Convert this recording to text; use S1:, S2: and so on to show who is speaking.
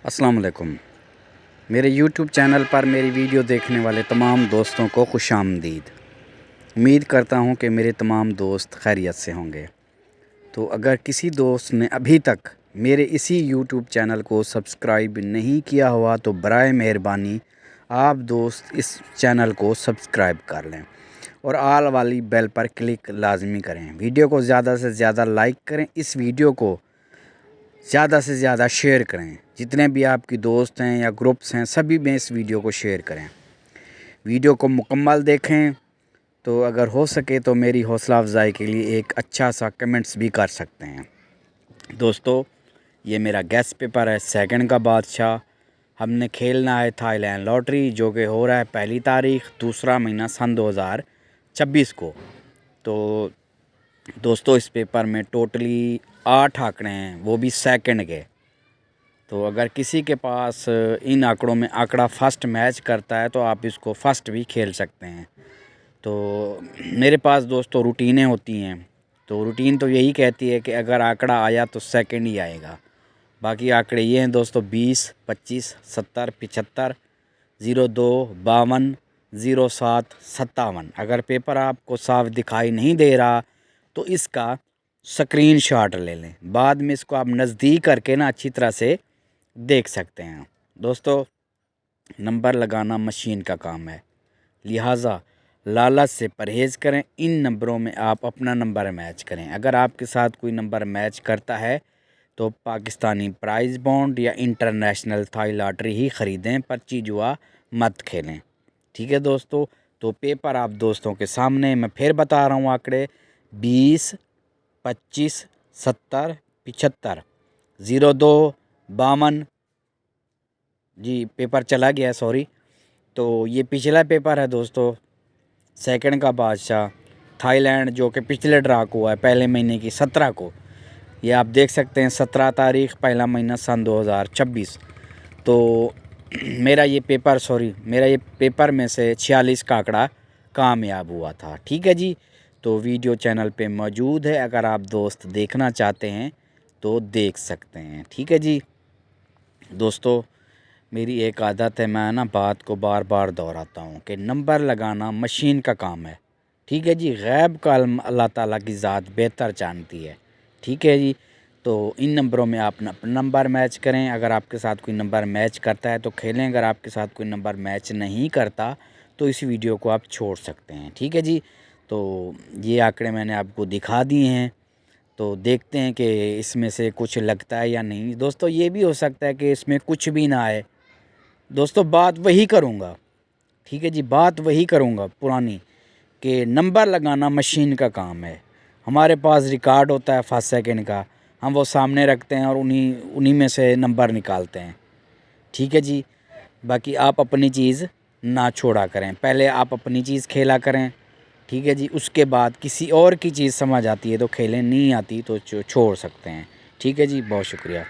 S1: अस्सलाम वालेकुम। मेरे YouTube चैनल पर मेरी वीडियो देखने वाले तमाम दोस्तों को खुशामदीद। उम्मीद करता हूँ कि मेरे तमाम दोस्त खैरियत से होंगे। तो अगर किसी दोस्त ने अभी तक मेरे इसी YouTube चैनल को सब्सक्राइब नहीं किया हुआ तो बराए मेहरबानी आप दोस्त इस चैनल को सब्सक्राइब कर लें और आल वाली बेल पर क्लिक लाजमी करें। वीडियो को ज़्यादा से ज़्यादा लाइक करें, इस वीडियो को ज़्यादा से ज़्यादा शेयर करें। जितने भी आपकी दोस्त हैं या ग्रुप्स हैं सभी में इस वीडियो को शेयर करें। वीडियो को मुकम्मल देखें तो अगर हो सके तो मेरी हौसला अफजाई के लिए एक अच्छा सा कमेंट्स भी कर सकते हैं। दोस्तों, ये मेरा गैस पेपर है सेकंड का बादशाह। हमने खेलना है थाईलैंड लॉटरी, जो कि हो रहा है 1 तारीख दूसरा महीना सन 2026 को। तो दोस्तों, इस पेपर में टोटली 8 आंकड़े हैं, वो भी सेकंड के। तो अगर किसी के पास इन आंकड़ों में आंकड़ा फर्स्ट मैच करता है तो आप इसको फर्स्ट भी खेल सकते हैं। तो मेरे पास दोस्तों रूटीनें होती हैं, तो रूटीन तो यही कहती है कि अगर आंकड़ा आया तो सेकंड ही आएगा। बाकी आंकड़े ये हैं दोस्तों 20, 25, 70, 75, 02, 52, 07, 57। अगर पेपर आपको साफ दिखाई नहीं दे रहा तो इसका स्क्रीनशॉट ले लें, बाद में इसको आप नज़दीक करके ना अच्छी तरह से देख सकते हैं। दोस्तों, नंबर लगाना मशीन का काम है, लिहाजा लालच से परहेज़ करें। इन नंबरों में आप अपना नंबर मैच करें। अगर आपके साथ कोई नंबर मैच करता है तो पाकिस्तानी प्राइज़ बॉन्ड या इंटरनेशनल थाई लॉटरी ही ख़रीदें, पर्ची जुआ मत खेलें। ठीक है दोस्तों, तो पेपर आप दोस्तों के सामने मैं फिर बता रहा हूँ आंकड़े 20, 25, 70, 75, 02, 52। जी पेपर चला गया, सॉरी। तो ये पिछला पेपर है दोस्तों, सेकंड का बादशाह थाईलैंड, जो कि पिछले ड्रा को हुआ है पहले महीने की 17 को। ये आप देख सकते हैं 17 तारीख पहला महीना सन 2026। तो मेरा ये पेपर में से 46 का आंकड़ा कामयाब हुआ था। ठीक है जी, तो वीडियो चैनल पे मौजूद है, अगर आप दोस्त देखना चाहते हैं तो देख सकते हैं। ठीक है जी दोस्तों, मेरी एक आदत है, मैं ना बात को बार बार दोहराता हूँ कि नंबर लगाना मशीन का काम है। ठीक है जी, गैब का अल्लाह ताला की ज़ात बेहतर जानती है। ठीक है जी, तो इन नंबरों में आप अपना नंबर मैच करें। अगर आपके साथ कोई नंबर मैच करता है तो खेलें, अगर आपके साथ कोई नंबर मैच नहीं करता तो इस वीडियो को आप छोड़ सकते हैं। ठीक है जी, तो ये आंकड़े मैंने आपको दिखा दिए हैं, तो देखते हैं कि इसमें से कुछ लगता है या नहीं। दोस्तों, ये भी हो सकता है कि इसमें कुछ भी ना आए। दोस्तों, बात वही करूँगा, ठीक है जी, बात वही करूँगा पुरानी, कि नंबर लगाना मशीन का काम है। हमारे पास रिकॉर्ड होता है फर्स्ट सेकंड का, हम वो सामने रखते हैं और उन्हीं में से नंबर निकालते हैं। ठीक है जी, बाकी आप अपनी चीज़ ना छोड़ा करें, पहले आप अपनी चीज़ खेला करें। ठीक है जी, उसके बाद किसी और की चीज़ समझ आती है तो खेलें, नहीं आती तो छोड़ सकते हैं। ठीक है जी, बहुत शुक्रिया।